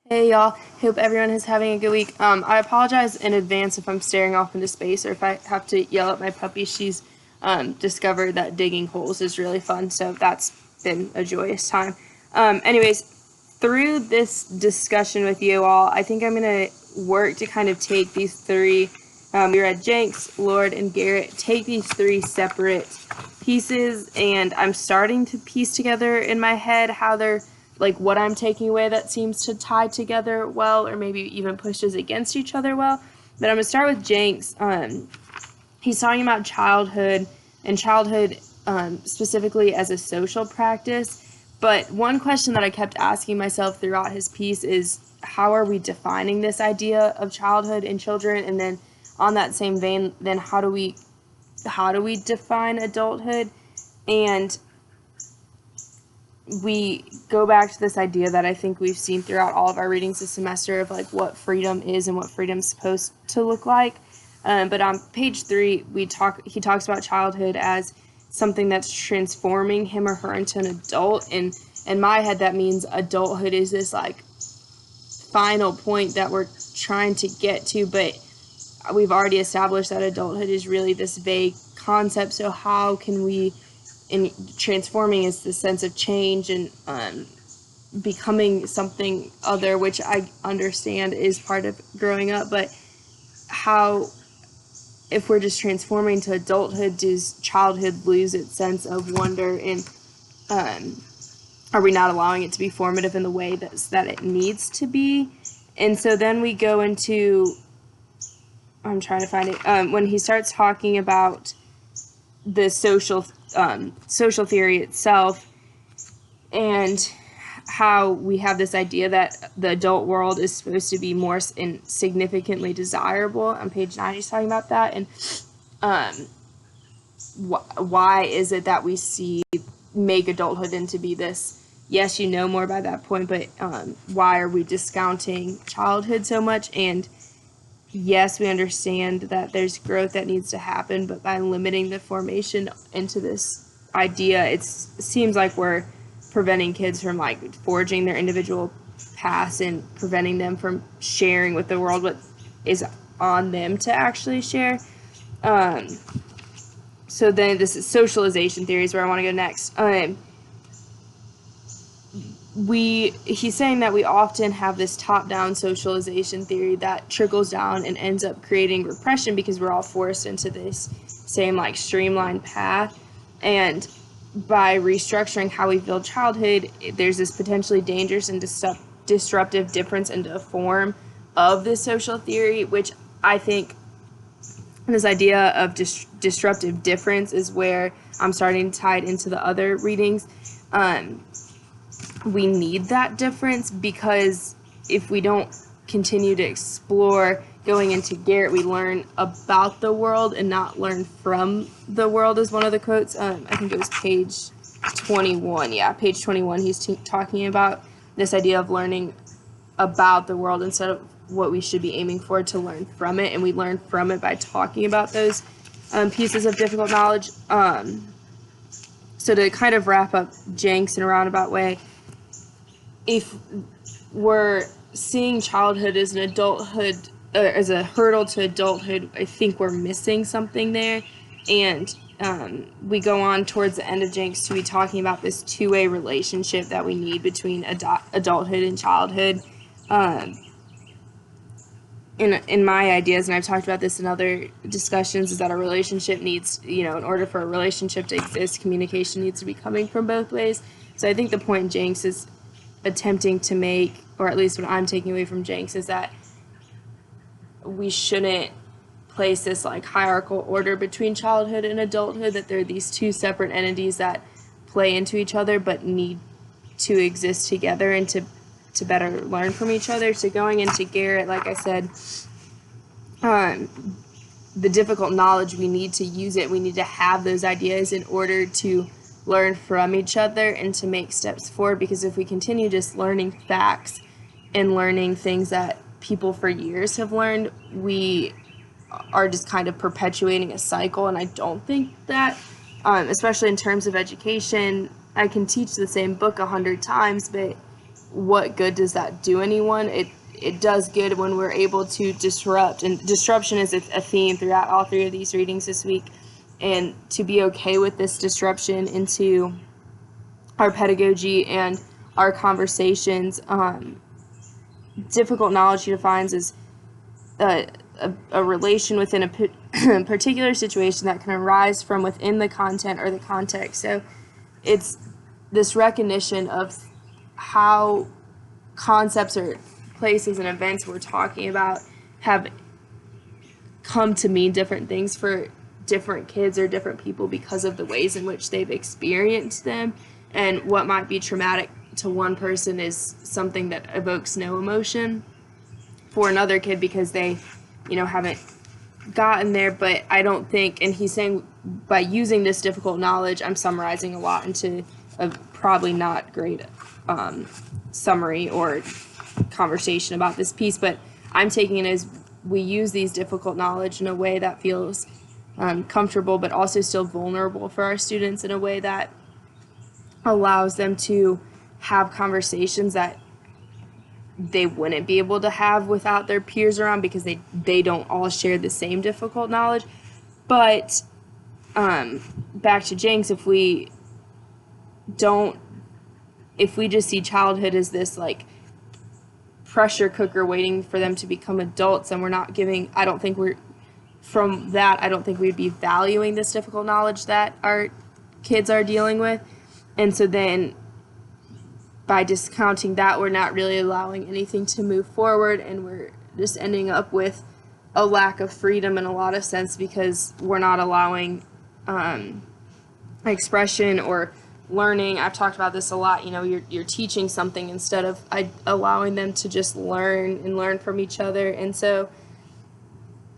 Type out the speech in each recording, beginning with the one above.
Hey y'all, hope everyone is having a good week. I apologize in advance if I'm staring off into space or if I have to yell at my puppy. She's discovered that digging holes is really fun, so that's been a joyous time. Anyways, through this discussion with you all, I think I'm going to work to kind of take these three, we read Jenks, Lord, and Garrett, take these three separate pieces, and I'm starting to piece together in my head how they're like what I'm taking away that seems to tie together well, or maybe even pushes against each other well. But I'm gonna start with Jenks. He's talking about childhood and childhood specifically as a social practice. But one question that I kept asking myself throughout his piece is how are we defining this idea of childhood in children? And then on that same vein, then how do we define adulthood? And we go back to this idea that I think we've seen throughout all of our readings this semester of like what freedom is and what freedom's supposed to look like. But on page 3, he talks about childhood as something that's transforming him or her into an adult. And in my head, that means adulthood is this like final point that we're trying to get to, but we've already established that adulthood is really this vague concept. So how can we, in transforming is the sense of change and becoming something other, which I understand is part of growing up, but how, if we're just transforming to adulthood, does childhood lose its sense of wonder, and are we not allowing it to be formative in the way that it needs to be? And so then we go into, I'm trying to find it, when he starts talking about the social theory itself and how we have this idea that the adult world is supposed to be more and significantly desirable. On page 9 he's talking about that, and why is it that we make adulthood into be this, yes, you know more by that point, but why are we discounting childhood so much? And yes, we understand that there's growth that needs to happen, but by limiting the formation into this idea, it seems like we're preventing kids from like forging their individual paths and preventing them from sharing with the world what is on them to actually share. So then this is socialization theories where I want to go next. He's saying that we often have this top-down socialization theory that trickles down and ends up creating repression because we're all forced into this same like streamlined path. And by restructuring how we build childhood, there's this potentially dangerous and disruptive difference into a form of this social theory, which I think this idea of disruptive difference is where I'm starting to tie it into the other readings. We need that difference because if we don't continue to explore, going into Garrett, we learn about the world and not learn from the world is one of the quotes. I think it was page 21. Yeah, page 21. He's talking about this idea of learning about the world instead of what we should be aiming for, to learn from it. And we learn from it by talking about those pieces of difficult knowledge. So to kind of wrap up Jenks in a roundabout way, if we're seeing childhood as an adulthood, as a hurdle to adulthood, I think we're missing something there. And we go on towards the end of Jenks to be talking about this two-way relationship that we need between adulthood and childhood. In my ideas, and I've talked about this in other discussions, is that a relationship needs, in order for a relationship to exist, communication needs to be coming from both ways. So I think the point Jenks is attempting to make, or at least what I'm taking away from Jenks, is that we shouldn't place this like hierarchical order between childhood and adulthood, that they're these two separate entities that play into each other but need to exist together and to better learn from each other. So going into Garrett, like I said, the difficult knowledge, we need to use it. We need to have those ideas in order to learn from each other and to make steps forward, because if we continue just learning facts and learning things that people for years have learned, we are just kind of perpetuating a cycle. And I don't think that, especially in terms of education, I can teach the same book 100 times, but what good does that do anyone? It does good when we're able to disrupt, and disruption is a theme throughout all three of these readings this week, and to be okay with this disruption into our pedagogy and our conversations. Difficult knowledge, he defines, is a relation within a particular situation that can arise from within the content or the context. So it's this recognition of how concepts or places and events we're talking about have come to mean different things for different kids or different people because of the ways in which they've experienced them. And what might be traumatic to one person is something that evokes no emotion for another kid because they, haven't gotten there. But I don't think, and he's saying by using this difficult knowledge, I'm summarizing a lot into a probably not great summary or conversation about this piece, but I'm taking it as we use these difficult knowledge in a way that feels comfortable but also still vulnerable for our students, in a way that allows them to have conversations that they wouldn't be able to have without their peers around because they don't all share the same difficult knowledge. But back to Jenks, if we just see childhood as this like pressure cooker waiting for them to become adults, and we're not giving, I don't think we'd be valuing this difficult knowledge that our kids are dealing with. And so then by discounting that, we're not really allowing anything to move forward, and we're just ending up with a lack of freedom in a lot of sense because we're not allowing expression or learning. I've talked about this a lot. You're teaching something instead of allowing them to just learn from each other. And so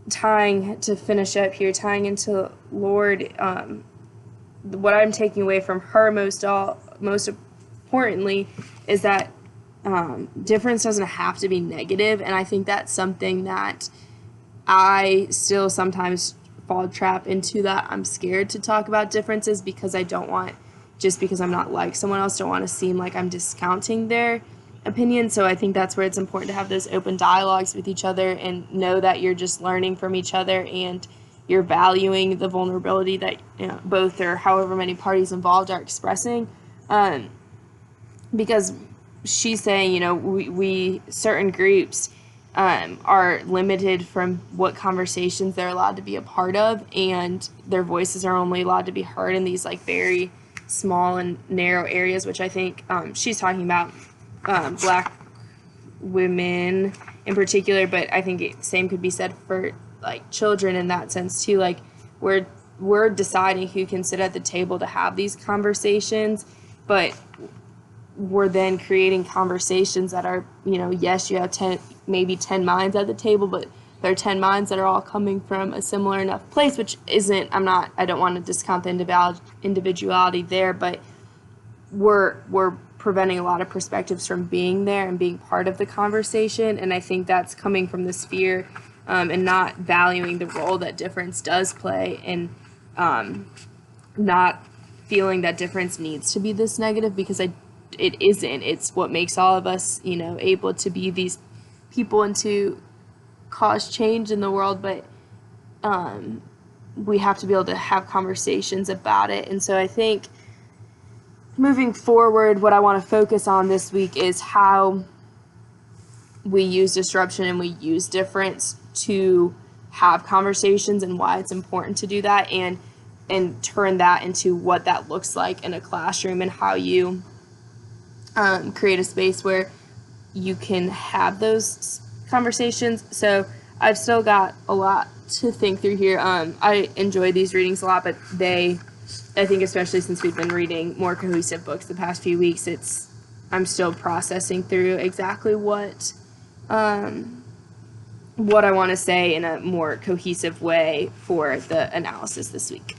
to finish up here, tying into Lord, what I'm taking away from her most importantly is that difference doesn't have to be negative. And I think that's something that I still sometimes fall trap into, that I'm scared to talk about differences because I don't want, just because I'm not like someone else, don't want to seem like I'm discounting their opinion. So I think that's where it's important to have those open dialogues with each other and know that you're just learning from each other and you're valuing the vulnerability that both or however many parties involved are expressing. Because she's saying, we certain groups are limited from what conversations they're allowed to be a part of, and their voices are only allowed to be heard in these like very small and narrow areas, which I think she's talking about Black women in particular, but I think same could be said for like children in that sense too. Like we're deciding who can sit at the table to have these conversations, but we're then creating conversations that are, yes, you have 10 minds at the table, but there are 10 minds that are all coming from a similar enough place, which isn't, I don't want to discount the individuality there, but we're preventing a lot of perspectives from being there and being part of the conversation. And I think that's coming from this fear and not valuing the role that difference does play, and not feeling that difference needs to be this negative, because it isn't. It's what makes all of us, able to be these people and to cause change in the world. But we have to be able to have conversations about it. And so I think moving forward, what I want to focus on this week is how we use disruption and we use difference to have conversations, and why it's important to do that, and turn that into what that looks like in a classroom, and how you create a space where you can have those conversations. So I've still got a lot to think through here. I enjoy these readings a lot, but I think especially since we've been reading more cohesive books the past few weeks, I'm still processing through exactly what I want to say in a more cohesive way for the analysis this week.